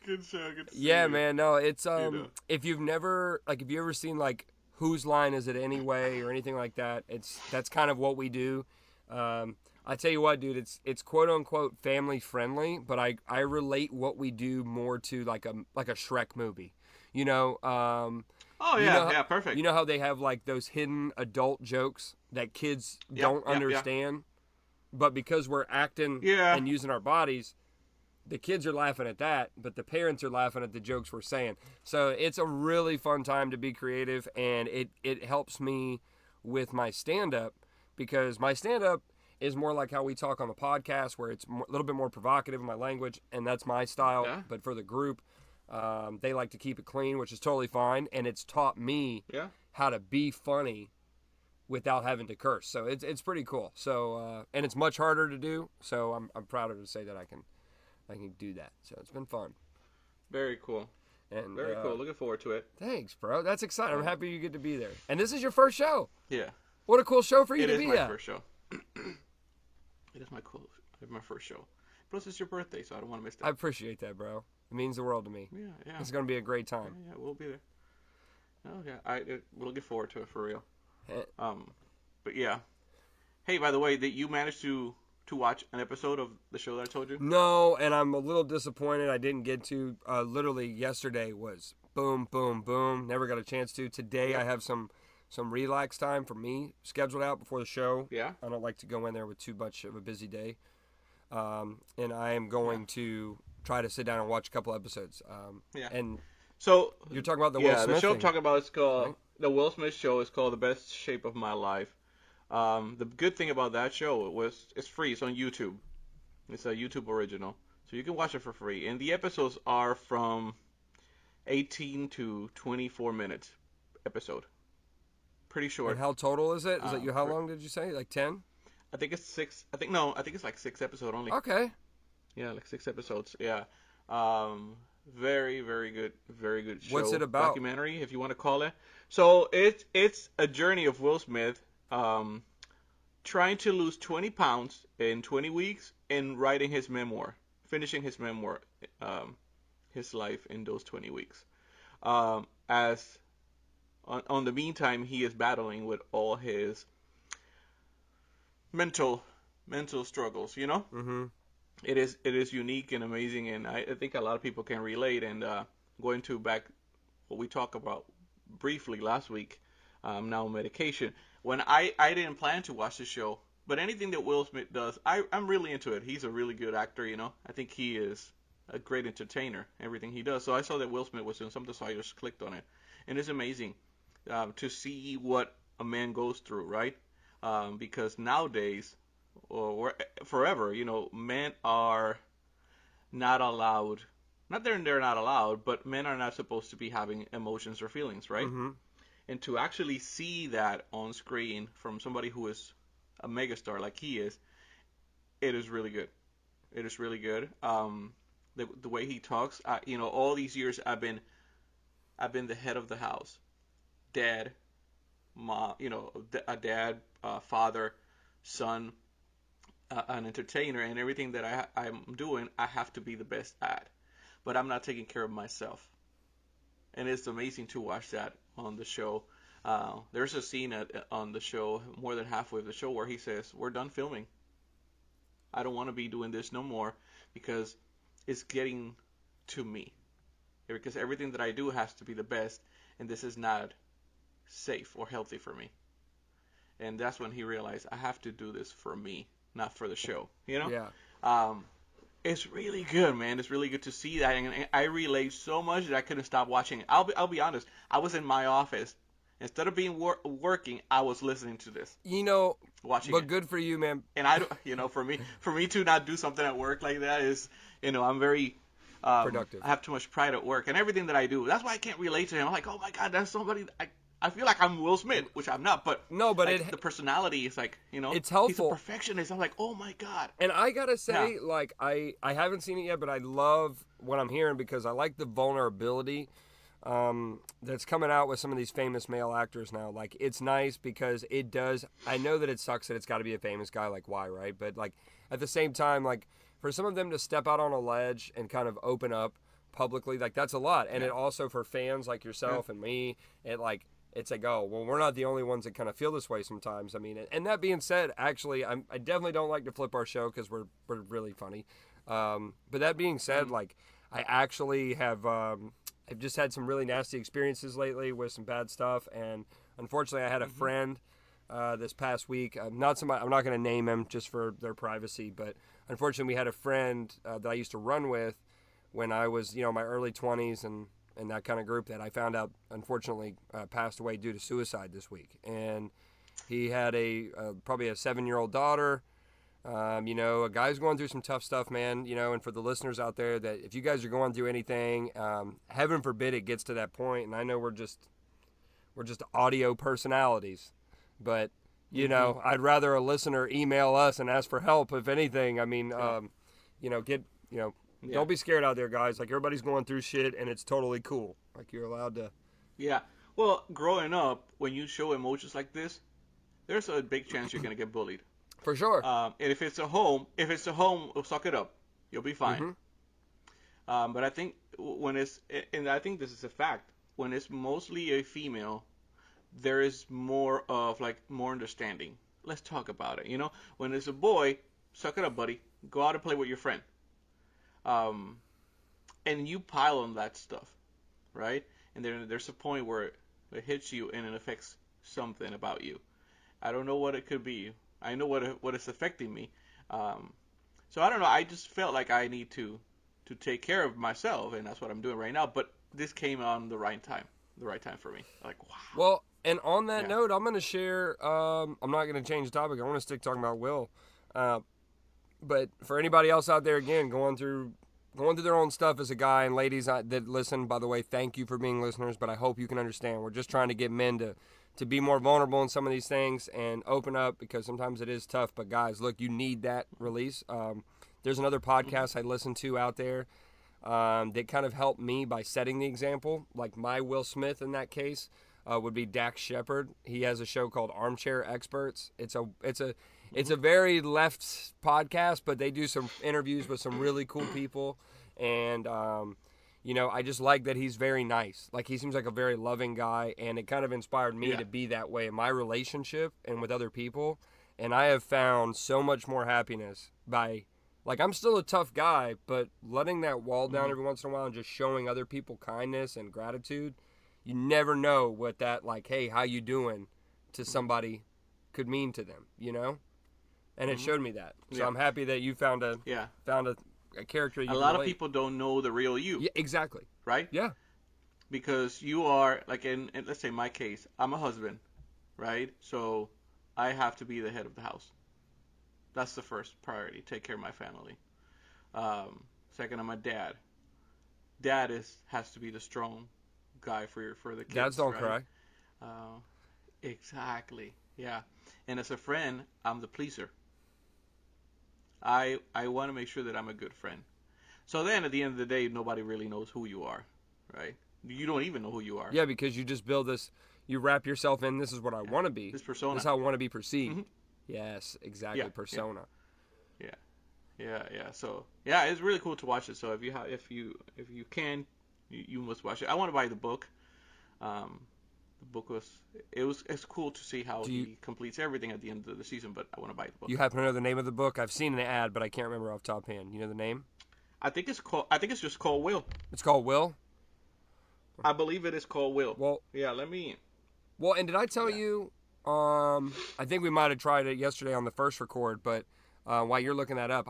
Good show. Good to see yeah, you. man. No, it's You know. if you've ever seen like Whose Line Is It Anyway or anything like that, that's kind of what we do. I tell you what, dude, it's quote unquote family friendly, but I relate what we do more to like a Shrek movie. You know, Oh yeah, yeah, perfect. You know how they have like those hidden adult jokes that kids don't understand, but because we're acting and using our bodies, the kids are laughing at that, but the parents are laughing at the jokes we're saying. So it's a really fun time to be creative, and it helps me with my stand-up, because my stand-up is more like how we talk on the podcast, where it's a little bit more provocative in my language, and that's my style. Yeah. But for the group, they like to keep it clean, which is totally fine, and it's taught me how to be funny without having to curse. So it's pretty cool. So and it's much harder to do. So I'm prouder to say that I can do that. So it's been fun. Very cool. And Very cool. Looking forward to it. Thanks, bro. That's exciting. I'm happy you get to be there. And this is your first show. Yeah. What a cool show for you It to is be my at. first show. It is my first show. Plus, it's your birthday, so I don't want to miss that. I appreciate that, bro. It means the world to me. Yeah, yeah. It's going to be a great time. Yeah, we'll be there. Oh yeah, we're looking forward to it for real. Eh. But yeah. Hey, by the way, did you manage to watch an episode of the show that I told you? No, and I'm a little disappointed I didn't get to. Literally yesterday was boom, boom, boom. Never got a chance to. Today I have some relax time for me scheduled out before the show. Yeah. I don't like to go in there with too much of a busy day. And I am going to try to sit down and watch a couple episodes. Yeah. And So you're talking about the Will Smith the show thing. I'm talking about is called right? the Will Smith Show. Is called The Best Shape of My Life. The good thing about that show it's free. It's on YouTube. It's a YouTube original, so you can watch it for free. And the episodes are from 18 to 24 minutes episode. Pretty short. And how total is it? Is it how for- long did you say? Like 10? I think it's 6. I think it's like 6 episodes only. Okay. Yeah, like 6 episodes. Yeah. Very, very good. Very good show. What's it about? Documentary, if you want to call it. So it's a journey of Will Smith trying to lose 20 pounds in 20 weeks and writing his memoir, finishing his memoir, his life in those 20 weeks. As on the meantime, he is battling with all his mental struggles, you know? Mm-hmm. It is unique and amazing, and I think a lot of people can relate. And going to back what we talked about briefly last week, now medication. When I didn't plan to watch the show, but anything that Will Smith does, I'm really into it. He's a really good actor, you know. I think he is a great entertainer, everything he does. So I saw that Will Smith was doing something, so I just clicked on it. And it's amazing to see what a man goes through, right? Because nowadays, or forever, you know, men are not allowed. Not that they're not allowed, but men are not supposed to be having emotions or feelings, right? Mm-hmm. And to actually see that on screen from somebody who is a megastar like he is, it is really good. It is really good. The way he talks, you know, all these years I've been the head of the house, dad, mom, you know, a dad, father, son, an entertainer, and everything that I'm doing, I have to be the best at. But I'm not taking care of myself. And it's amazing to watch that on the show. There's a scene on the show, more than halfway of the show, where he says, "We're done filming. I don't want to be doing this no more because it's getting to me. Because everything that I do has to be the best, and this is not safe or healthy for me." And that's when he realized, I have to do this for me, not for the show. You know? Yeah. It's really good, man. It's really good to see that, and I relate so much that I couldn't stop watching it. I'll be honest. I was in my office. Instead of being working, I was listening to this, You know, watching but it. good for you, man. And I, you know, for me to not do something at work like that is, you know, I'm very Productive. I have too much pride at work and everything that I do. That's why I can't relate to him. I'm like, oh my God, that's somebody. I feel like I'm Will Smith, which I'm not. But No, but like, the personality is like, you know, it's he's helpful. a perfectionist. I'm like, oh my God. And I gotta say, like, I haven't seen it yet, but I love what I'm hearing because I like the vulnerability that's coming out with some of these famous male actors now. Like, it's nice because it does. I know that it sucks that it's got to be a famous guy. Like, why, right? But like at the same time, like for some of them to step out on a ledge and kind of open up publicly, like that's a lot. And it also for fans like yourself and me, it's like, oh, well, we're not the only ones that kind of feel this way sometimes. I mean, and that being said, actually, I definitely don't like to flip our show because we're really funny. But that being said, like, I actually have I've just had some really nasty experiences lately with some bad stuff. And unfortunately, I had a friend this past week. I'm not going to name him just for their privacy, but unfortunately, we had a friend that I used to run with when I was, my early 20s and that kind of group that I found out, unfortunately, passed away due to suicide this week. And he had probably a 7-year-old daughter. A guy's going through some tough stuff, man, and for the listeners out there, that if you guys are going through anything, heaven forbid it gets to that point, and I know we're just audio personalities, but I'd rather a listener email us and ask for help, if anything. I mean, don't be scared out there, guys. Like, everybody's going through shit, and it's totally cool. Like, you're allowed to. Yeah. Well, growing up, when you show emotions like this, there's a big chance you're gonna get bullied. For sure. And if it's a home, suck it up. You'll be fine. Mm-hmm. But I think and I think this is a fact, when it's mostly a female, there is more understanding. Let's talk about it. When it's a boy, suck it up, buddy. Go out and play with your friend. And you pile on that stuff, right? And then there's a point where it hits you and it affects something about you. I don't know what it could be. I know what is affecting me. So I don't know. I just felt like I need to take care of myself, and that's what I'm doing right now. But this came on the right time for me. Like, wow. Well, and on that note, I'm going to share. I'm not going to change the topic. I want to stick talking about Will. But for anybody else out there, again, going through their own stuff as a guy, and ladies that listen, by the way, thank you for being listeners. But I hope you can understand. We're just trying to get men to be more vulnerable in some of these things and open up, because sometimes it is tough. But guys, look, you need that release. There's another podcast I listen to out there that kind of helped me by setting the example. Like my Will Smith in that case would be Dax Shepard. He has a show called Armchair Experts. It's a very left podcast, but they do some interviews with some really cool people. And I just like that he's very nice. Like, he seems like a very loving guy, and it kind of inspired me to be that way in my relationship and with other people. And I have found so much more happiness by, I'm still a tough guy, but letting that wall down every once in a while and just showing other people kindness and gratitude. You never know what that, hey, how you doing, to somebody could mean to them, And it showed me that. So I'm happy that you found a character. A lot of people don't know the real you. Yeah, exactly. Right? Yeah. Because you are, in let's say my case, I'm a husband, right? So I have to be the head of the house. That's the first priority. Take care of my family. Second, I'm a dad. Dad has to be the strong guy for the kids. Dads don't right? cry. Exactly. Yeah. And as a friend, I'm the pleaser. I want to make sure that I'm a good friend. So then at the end of the day, nobody really knows who you are, right? You don't even know who you are. Yeah, because you just build this, you wrap yourself in, this is what I want to be. This persona. This is how I want to be perceived. Mm-hmm. Yes, exactly, persona. Yeah. So, it's really cool to watch it. So if you can, you must watch it. I want to buy the book. The book it's cool to see how he completes everything at the end of the season, but I want to buy the book. You happen to know the name of the book? I've seen an ad, but I can't remember off the top hand. You know the name? I think it's just called Will. It's called Will? I believe it is called Will. Well, yeah, let me. Well, and did I tell you? I think we might have tried it yesterday on the first record, but while you're looking that up,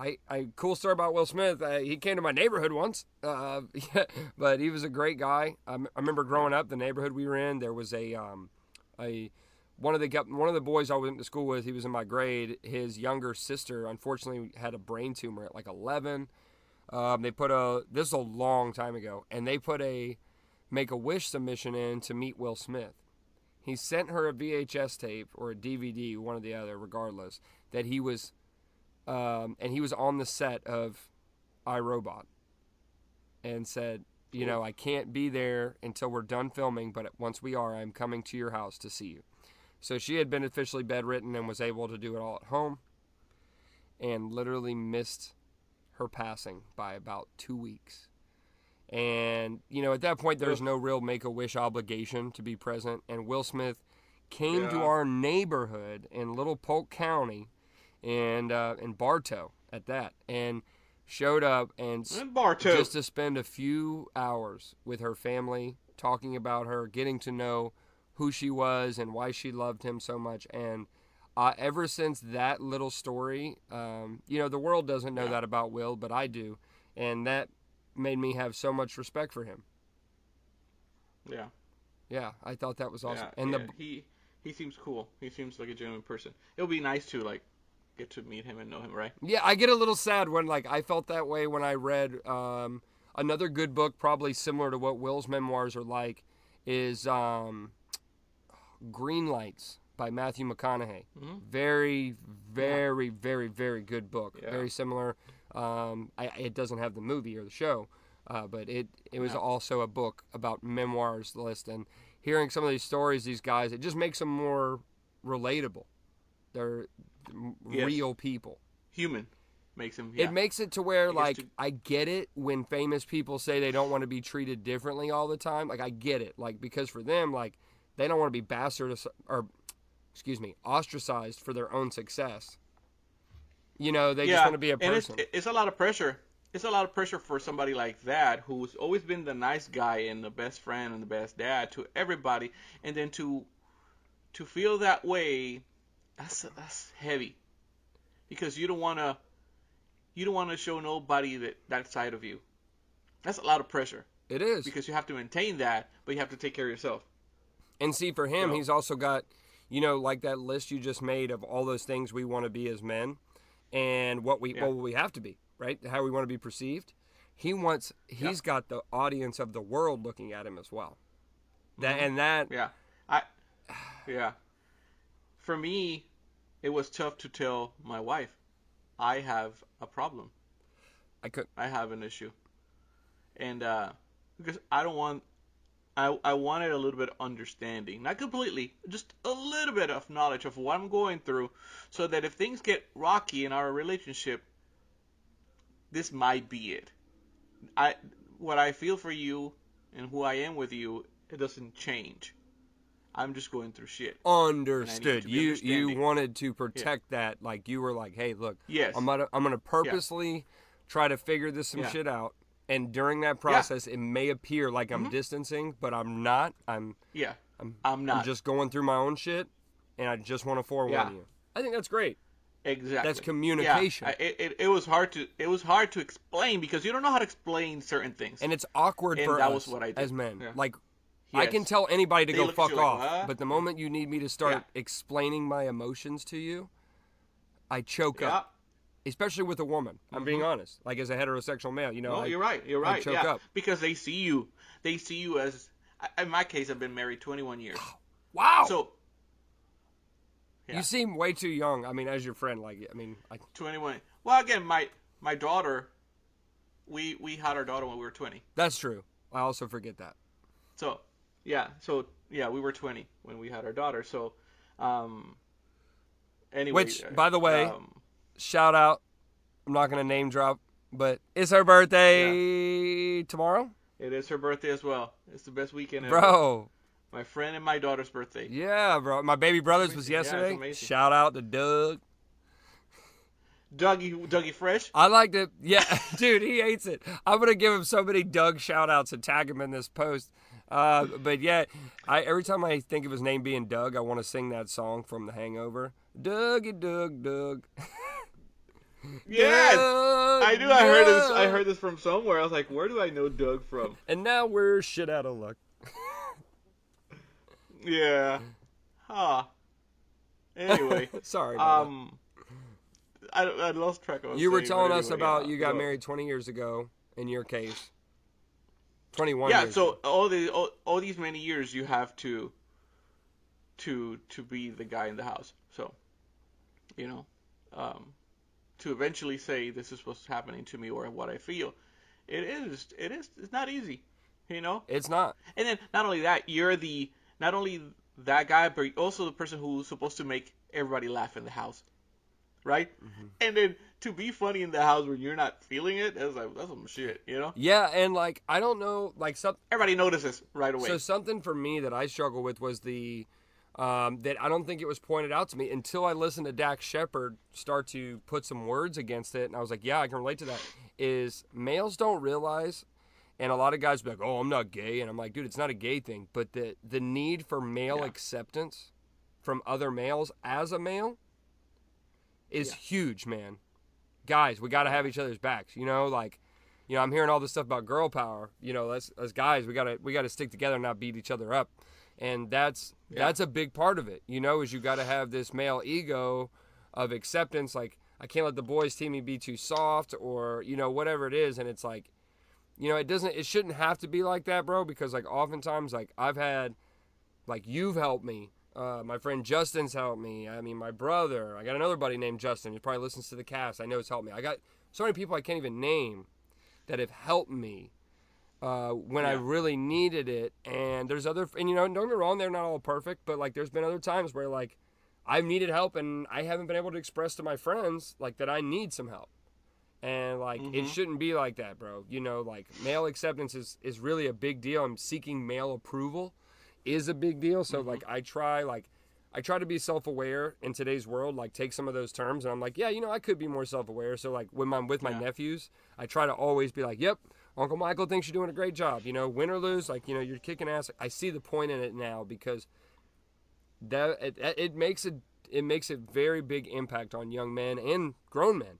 cool story about Will Smith. He came to my neighborhood once, but he was a great guy. I remember growing up, the neighborhood we were in, there was one of the boys I went to school with. He was in my grade. His younger sister, unfortunately, had a brain tumor at 11. This is a long time ago, and they put a Make-A-Wish submission in to meet Will Smith. He sent her a VHS tape or a DVD, one or the other, regardless, that he was, and he was on the set of iRobot, and said, I can't be there until we're done filming, but once we are, I'm coming to your house to see you. So she had been officially bedridden and was able to do it all at home, and literally missed her passing by about 2 weeks. And, at that point, there's no real Make-A-Wish obligation to be present. And Will Smith came to our neighborhood in Little Polk County and in Bartow at that, and showed up and just to spend a few hours with her family, talking about her, getting to know who she was and why she loved him so much. And ever since that little story, the world doesn't know that about Will, but I do. And that made me have so much respect for him. Yeah. Yeah, I thought that was awesome. Yeah, And he seems cool. He seems like a genuine person. It would be nice to like get to meet him and know him, right? yeah, I get a little sad when like I felt that way when I read another good book, probably similar to what Will's memoirs are like, is Green Lights by Matthew McConaughey. Mm-hmm. Very, very, very, very good book. Yeah. Very similar. It doesn't have the movie or the show, but it was also a book about memoirs list. And hearing some of these stories, these guys, it just makes them more relatable. They're real people. Human makes him. It makes it to where, like, I get it when famous people say they don't want to be treated differently all the time. Like, I get it. Like, because for them, like, they don't want to be ostracized for their own success. They just want to be a person. And it's a lot of pressure. It's a lot of pressure for somebody like that who's always been the nice guy and the best friend and the best dad to everybody, and then to feel that way, that's heavy, because you don't want to show nobody that side of you. That's a lot of pressure. It is, because you have to maintain that, but you have to take care of yourself. And see, for him, he's also got, like that list you just made of all those things we want to be as men, and what we have to be, right? How we want to be perceived. He's got the audience of the world looking at him as well. For me, it was tough to tell my wife, I have a problem. I have an issue, and because I wanted a little bit of understanding, not completely, just a little bit of knowledge of what I'm going through, so that if things get rocky in our relationship, this might be it. What I feel for you and who I am with you, it doesn't change. I'm just going through shit. Understood. You wanted to protect that. Like, you were like, hey, look, yes, I'm gonna purposely try to figure this shit out. And during that process, it may appear like I'm distancing, but I'm not. I'm not. I'm just going through my own shit, and I just want to forewarn you. I think that's great. Exactly. That's communication. Yeah. It was hard to explain, because you don't know how to explain certain things. And it's awkward for us as men. Yeah. Like, I can tell anybody to go fuck off, like, but the moment you need me to start explaining my emotions to you, I choke up. Especially with a woman. I'm being honest. Like, as a heterosexual male, No, you're right. I choke up. Because they see you as, in my case, I've been married 21 years. Wow. So, you seem way too young. I mean, as your friend, 21. Well, again, my daughter, we had our daughter when we were 20. That's true. I also forget that. So we were 20 when we had our daughter. So, anyway. Which, by the way, shout out. I'm not going to name drop, but it's her birthday tomorrow. It is her birthday as well. It's the best weekend ever. Bro. My friend and my daughter's birthday. Yeah, bro. My baby brother's was yesterday. Yeah, shout out to Doug. Dougie Fresh? I liked it. Yeah, dude, he hates it. I'm going to give him so many Doug shout outs and tag him in this post. But yeah, every time I think of his name being Doug, I want to sing that song from The Hangover. Dougie, Doug. Yes, Doug, I knew. I heard this from somewhere. I was like, where do I know Doug from? And now we're shit out of luck. Yeah. Huh. Anyway. Sorry about that. I lost track of what you were telling us about you got married 20 years ago, in your case. 21 years. Yeah, so all these many years you have to be the guy in the house. So, to eventually say this is what's happening to me or what I feel, it's not easy, It's not. And then not only that, you're not only that guy, but you're also the person who's supposed to make everybody laugh in the house, right? Mm-hmm. And then to be funny in the house when you're not feeling it, that's some shit, Yeah, and I don't know, everybody notices right away. So something for me that I struggle with was that I don't think it was pointed out to me until I listened to Dax Shepard start to put some words against it, and I was like, yeah, I can relate to that, is males don't realize And a lot of guys be like, oh, I'm not gay. And I'm like, dude, it's not a gay thing. But the need for male acceptance from other males as a male is huge, man. Guys, we got to have each other's backs. You know, like, you know, I'm hearing all this stuff about girl power. You know, as guys, we gotta stick together and not beat each other up. And that's a big part of it. You know, is you got to have this male ego of acceptance. Like, I can't let the boys see me be too soft, or, you know, whatever it is. And it's like, you know, it shouldn't have to be like that, bro, because, like, oftentimes, like, I've had, like, you've helped me. My friend Justin's helped me. I mean, my brother. I got another buddy named Justin who probably listens to the cast. I know he's helped me. I got so many people I can't even name that have helped me when I really needed it. And there's other, and, you know, don't get me wrong, they're not all perfect, but, like, there's been other times where, like, I've needed help and I haven't been able to express to my friends, like, that I need some help. And, like, it shouldn't be like that, bro. You know, like, male acceptance is really a big deal. And seeking male approval is a big deal. So, like, I try to be self-aware in today's world, like, take some of those terms. And I'm like, yeah, you know, I could be more self-aware. So, like, when I'm with my nephews, I try to always be like, yep, Uncle Michael thinks you're doing a great job. You know, win or lose, like, you know, you're kicking ass. I see the point in it now because it makes a very big impact on young men and grown men.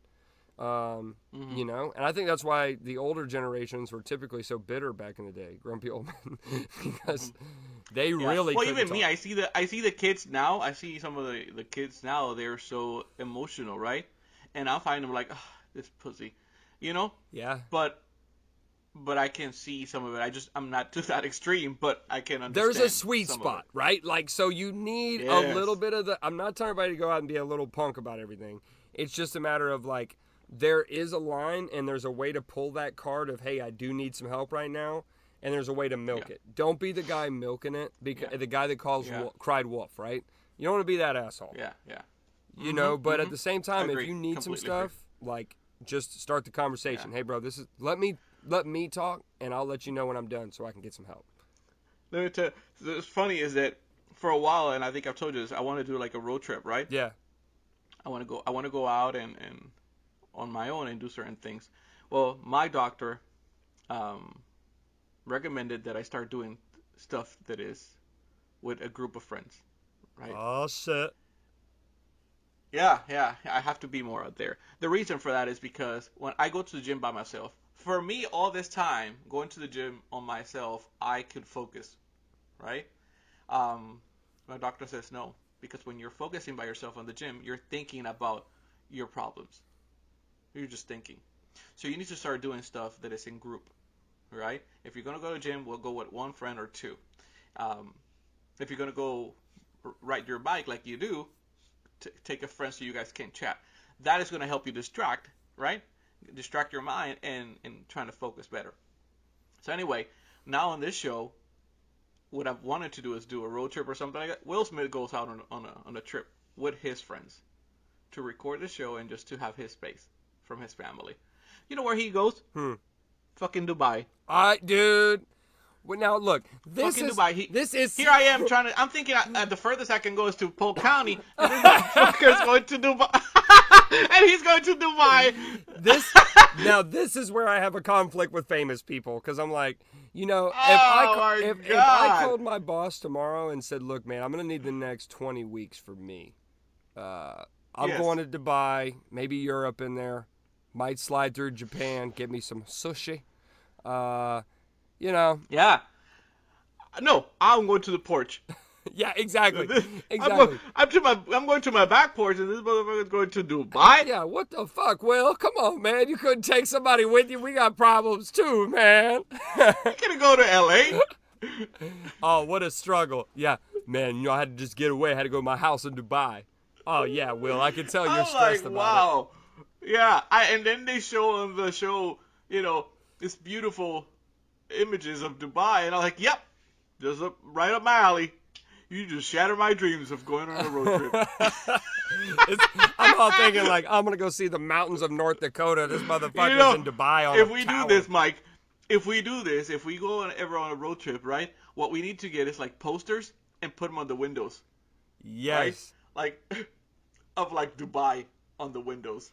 You know, and I think that's why the older generations were typically so bitter back in the day, grumpy old men, because they really. Well, even talk. me, I see the kids now. I see some of the kids now. They're so emotional, right? And I find them like, oh, this pussy, you know. Yeah. But I can see some of it. I'm not to that extreme, but I can understand. There's a sweet spot, right? Like, so you need a little bit of the. I'm not telling everybody to go out and be a little punk about everything. It's just a matter of, like, there is a line and there's a way to pull that card of, hey, I do need some help right now, and there's a way to milk it. Don't be the guy milking it, because the guy that cried wolf, right? You don't want to be that asshole. Yeah, yeah. You know, but at the same time, if you need Completely some stuff, like, just start the conversation. Hey, bro, this is let me talk, and I'll let you know when I'm done so I can get some help. Let me tell you, what's funny is that for a while, and I think I've told you this, I want to do like a road trip, right? Yeah. I want to go out and on my own and do certain things. Well, my doctor recommended that I start doing stuff that is with a group of friends, right? Oh, shit. Yeah, I have to be more out there. The reason for that is because when I go to the gym by myself, for me, all this time, going to the gym on myself, I could focus, right? My doctor says no, because when you're focusing by yourself on the gym, you're thinking about your problems. You're just thinking. So you need to start doing stuff that is in group, right? If you're going to go to the gym, we'll go with one friend or two. If you're going to go ride your bike like you do, take a friend so you guys can chat. That is going to help you distract, right? Distract your mind and trying to focus better. So anyway, now on this show, what I've wanted to do is do a road trip or something like that. Will Smith goes out on a trip with his friends to record the show and just to have his space from his family. You know where he goes? Fucking Dubai. Dude. Well, now look, this fucking is Dubai. Here I am I'm thinking the furthest I can go is to Polk County, and this motherfucker's going to Dubai, and he's going to Dubai. This is where I have a conflict with famous people, because I'm like, you know, if God. I called my boss tomorrow and said, look, man, I'm gonna need the next 20 weeks for me. I'm going to Dubai, maybe Europe in there. Might slide through Japan, get me some sushi. You know. Yeah. No, I'm going to the porch. Yeah, exactly. I'm going to my back porch, and this motherfucker's going to Dubai. Yeah, what the fuck, Will? Come on, man. You couldn't take somebody with you. We got problems too, man. You couldn't go to L.A. Oh, what a struggle. Yeah, man, you know, I had to just get away. I had to go to my house in Dubai. Oh, yeah, Will, I can tell you're stressed about wow. it. Yeah, and then they show on the show, you know, this beautiful images of Dubai, and I'm like, yep, just right up my alley. You just shatter my dreams of going on a road trip. I'm all thinking, like, I'm going to go see the mountains of North Dakota. This motherfucker's in Dubai on if we do this, Mike, if we go ever on a road trip, right, what we need to get is, like, posters and put them on the windows. Yes. Right? Like, of, like, Dubai on the windows.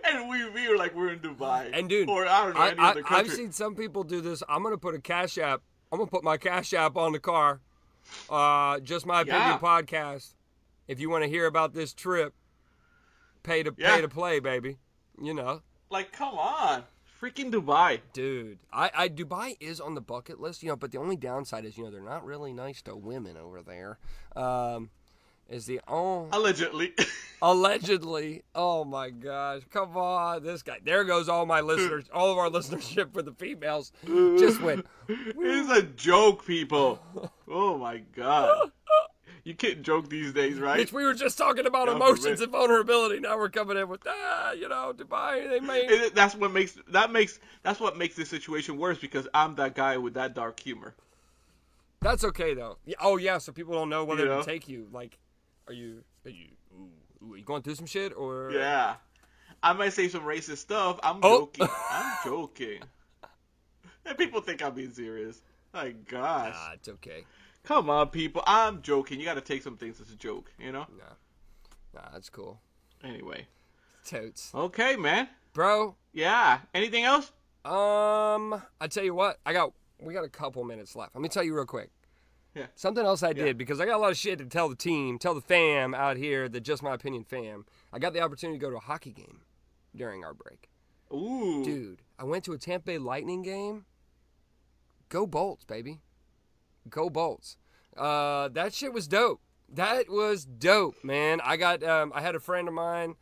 And we were like, we're in Dubai. And dude, or I don't know, any other country. I've seen some people do this. I'm gonna put a Cash App. I'm gonna put my Cash App on the car. Just My Opinion podcast. If you want to hear about this trip, pay to play, baby. You know. Like, come on. Freaking Dubai. Dude, I Dubai is on the bucket list, you know, but the only downside is, you know, they're not really nice to women over there. Allegedly. Allegedly. Oh my gosh. Come on. This guy. There goes all my listeners, all of our listenership for the females. Just went. It's a joke, people. Oh my God. You can't joke these days, right? Bitch, we were just talking about emotions and vulnerability. Now we're coming in with you know, Dubai. They made. That's what makes this situation worse, because I'm that guy with that dark humor. That's okay though. Oh yeah, so people don't know whether You know? to take you. Like, are you going through some shit or? Yeah, I might say some racist stuff. I'm Oh. joking. I'm joking. And people think I'm being serious. My gosh. Nah, it's okay. Come on, people. I'm joking. You got to take some things as a joke, you know? Nah, that's cool. Anyway. Totes. Okay, man. Bro. Yeah. Anything else? I tell you what, we got a couple minutes left. Let me tell you real quick. Yeah. Something else I did, because I got a lot of shit to tell the fam out here, the Just My Opinion fam. I got the opportunity to go to a hockey game during our break. Ooh. Dude, I went to a Tampa Bay Lightning game. Go Bolts, baby. Go Bolts. That shit was dope. That was dope, man. I had a friend of mine.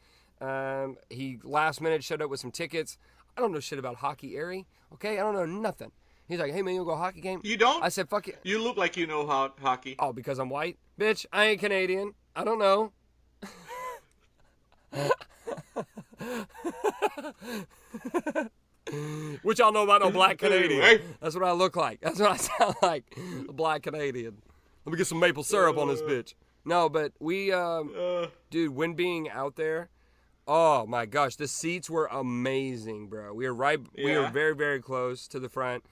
He last minute showed up with some tickets. I don't know shit about hockey, Hery. Okay, I don't know nothing. He's like, hey man, you wanna go hockey game? You don't? I said, fuck it. You look like you know hockey. Oh, because I'm white? Bitch, I ain't Canadian. I don't know. What y'all know about no black Canadian? Anyway. That's what I look like. That's what I sound like. A black Canadian. Let me get some maple syrup on this bitch. No, but we, dude, when being out there, oh my gosh, the seats were amazing, bro. We were very, very close to the front.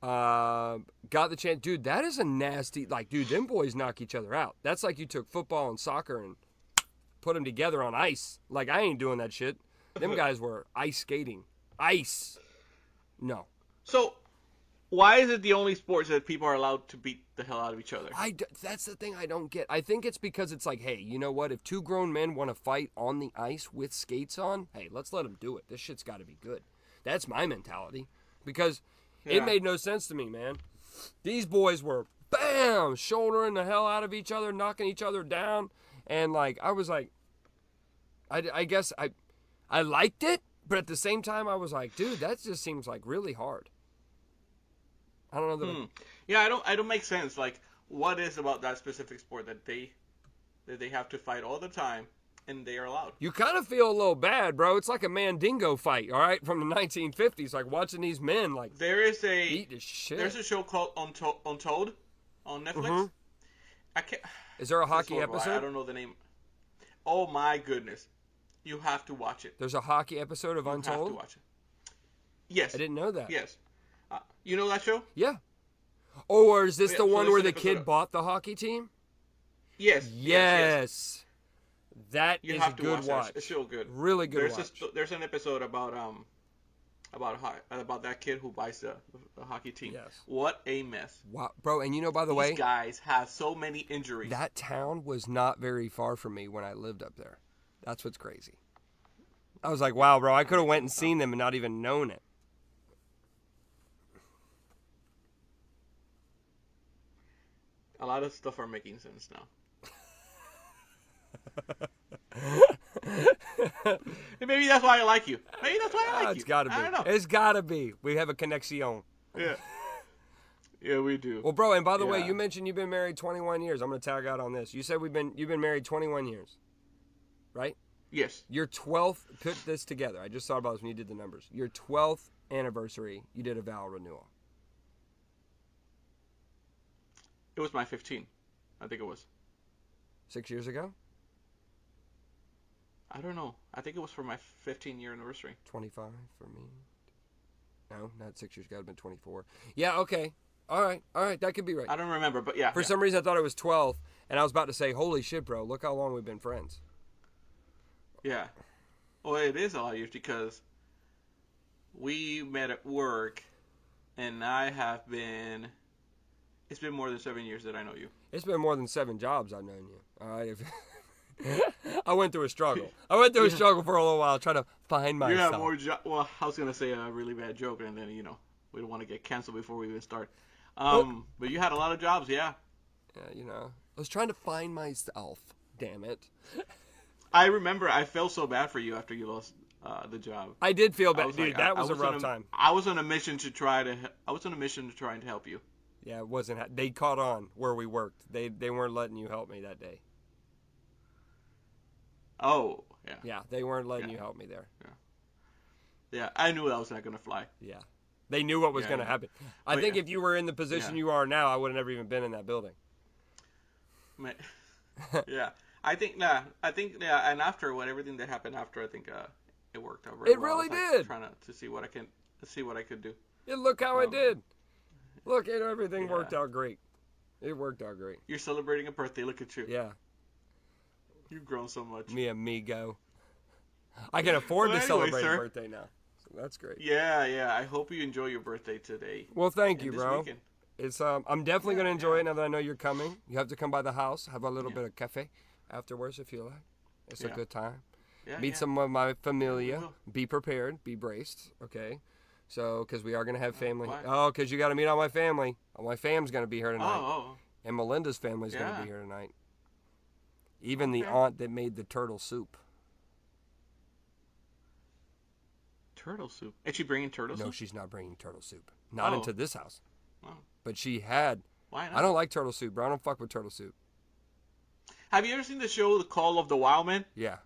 Got the chance, dude. That is a nasty, like, dude. Them boys knock each other out. That's like you took football and soccer and put them together on ice. Like, I ain't doing that shit. Them guys were ice skating. Ice. No. So, why is it the only sports that people are allowed to beat the hell out of each other? That's the thing I don't get. I think it's because it's like, hey, you know what? If two grown men want to fight on the ice with skates on, hey, let's let them do it. This shit's got to be good. That's my mentality. Because it made no sense to me, man. These boys were, bam, shouldering the hell out of each other, knocking each other down. And, like, I was like, I guess I liked it. But at the same time, I was like, dude, that just seems like really hard. I don't know. Yeah, I don't make sense. Like, what is about that specific sport that they have to fight all the time and they are allowed? You kind of feel a little bad, bro. It's like a Mandingo fight, all right, from the 1950s. Like watching these men like there's eat this shit. There's a show called Untold on Netflix. Mm-hmm. I can't. Is there a hockey episode? I don't know the name. Oh my goodness. You have to watch it. There's a hockey episode of Untold? You have to watch it. Yes. I didn't know that. Yes. You know that show? Yeah. Or is this the one where the kid bought the hockay team? Yes. Yes. That you is have a to good watch. It's real good. Really good watch. There's an episode about that kid who buys the hockey team. Yes. What a mess. Wow, bro, and you know, by the way, these guys have so many injuries. That town was not very far from me when I lived up there. That's what's crazy. I was like, wow, bro, I could have went and seen them and not even known it. A lot of stuff are making sense now. And maybe that's why I like you. Maybe that's why I like you. It's gotta be. I don't know. It's gotta be. We have a connection. Yeah. Yeah, we do. Well, bro, and by the way, you mentioned you've been married 21 years. I'm gonna tag out on this. You said you've been married 21 years, right? Yes. Your 12th. Put this together. I just thought about this when you did the numbers. Your 12th anniversary, you did a vow renewal. It was my 15. I think it was. 6 years ago? I don't know. I think it was for my 15-year anniversary. 25 for me. No, not 6 years. Got to have been 24. Yeah, okay. All right. That could be right. I don't remember, but yeah. For some reason, I thought it was 12, and I was about to say, holy shit, bro, look how long we've been friends. Yeah. Well, it is a lot of years because we met at work, and it's been more than 7 years that I know you. It's been more than 7 jobs I've known you. All right. I went through a struggle. I went through a struggle for a little while trying to find You have myself. more well, I was gonna say a really bad joke, and then we don't want to get canceled before we even start. But you had a lot of jobs, yeah. Yeah, I was trying to find myself. Damn it. I remember I felt so bad for you after you lost the job. I did feel I bad, was dude. like, That I was a rough time. I was on a mission to try to and help you. Yeah, it wasn't. They caught on where we worked. They weren't letting you help me that day. Oh, yeah. Yeah, they weren't letting you help me there. Yeah, I knew that was not gonna fly. Yeah, they knew what was going to happen. I think if you were in the position you are now, I would have never even been in that building. Man. Yeah, I think and after everything that happened after, I think it worked out very It well. really I was, did. Trying to see what I could do. Yeah, look how it did. Look, everything worked out great. It worked out great. You're celebrating a birthday. Look at you. Yeah. You've grown so much. Me amigo. I can afford to celebrate a birthday now. So that's great. Yeah. I hope you enjoy your birthday today. Well, thank you, this bro. weekend. It's I'm definitely gonna enjoy it now that I know you're coming. You have to come by the house, have a little bit of cafe afterwards if you like. It's a good time. Meet some of my familia. Be prepared. Be braced. Okay. So, because we are gonna have family. Why? Oh, because you got to meet all my family. All my fam's gonna be here tonight. Oh. And Melinda's family's gonna be here tonight. Even the aunt that made the turtle soup. Turtle soup. Is she bringing turtle soup? No, she's not bringing turtle soup. Not into this house. Oh. But she had. Why not? I don't like turtle soup, bro. I don't fuck with turtle soup. Have you ever seen the show The Call of the Wild Man? Yeah.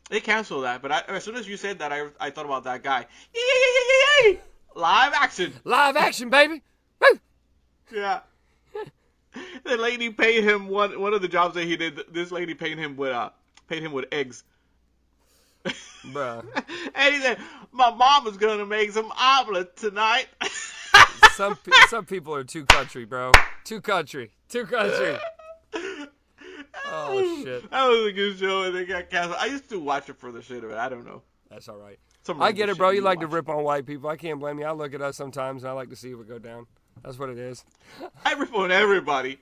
They canceled that, but as soon as you said that, I thought about that guy. Yay! Live action. Live action, baby. Woo! Yeah. The lady paid him one of the jobs that he did. This lady paid him with eggs. Bruh. And he said, "My mom is gonna make some omelet tonight." Some people are too country, bro. Too country. Oh, shit. That was a good show, and they got canceled. I used to watch it for the shit of it. I don't know. That's all right. Some I get random it, bro. shit You like to watch. rip on white people. I can't blame you. I look at us sometimes, and I like to see it go down. That's what it is. I rip on everybody.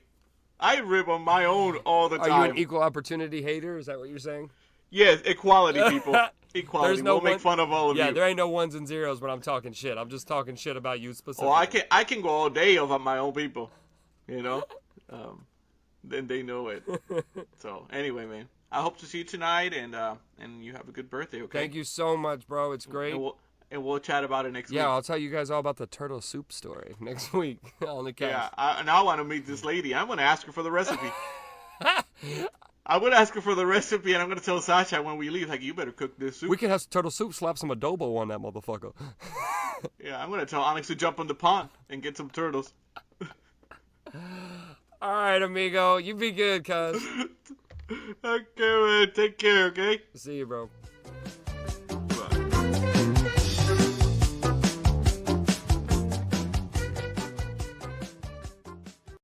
I rip on my own all the time. Are you an equal opportunity hater? Is that what you're saying? Yes, equality, people. Equality. There's no we'll make fun of all of you. Yeah, there ain't no ones and zeros when I'm talking shit. I'm just talking shit about you specifically. Oh, I can go all day over my own people. You know? Then they know it. So, anyway, man. I hope to see you tonight, and you have a good birthday, okay? Thank you so much, bro. It's great. And we'll chat about it next week. Yeah, I'll tell you guys all about the turtle soup story next week on the cast. Yeah, and I want to meet this lady. I'm going to ask her for the recipe. I'm going to ask her for the recipe, and I'm going to tell Sasha when we leave, like, you better cook this soup. We could have turtle soup, slap some adobo on that motherfucker. Yeah, I'm going to tell Onyx to jump in the pond and get some turtles. All right, amigo. You be good, cuz. Okay, man. Take care, okay? See you, bro.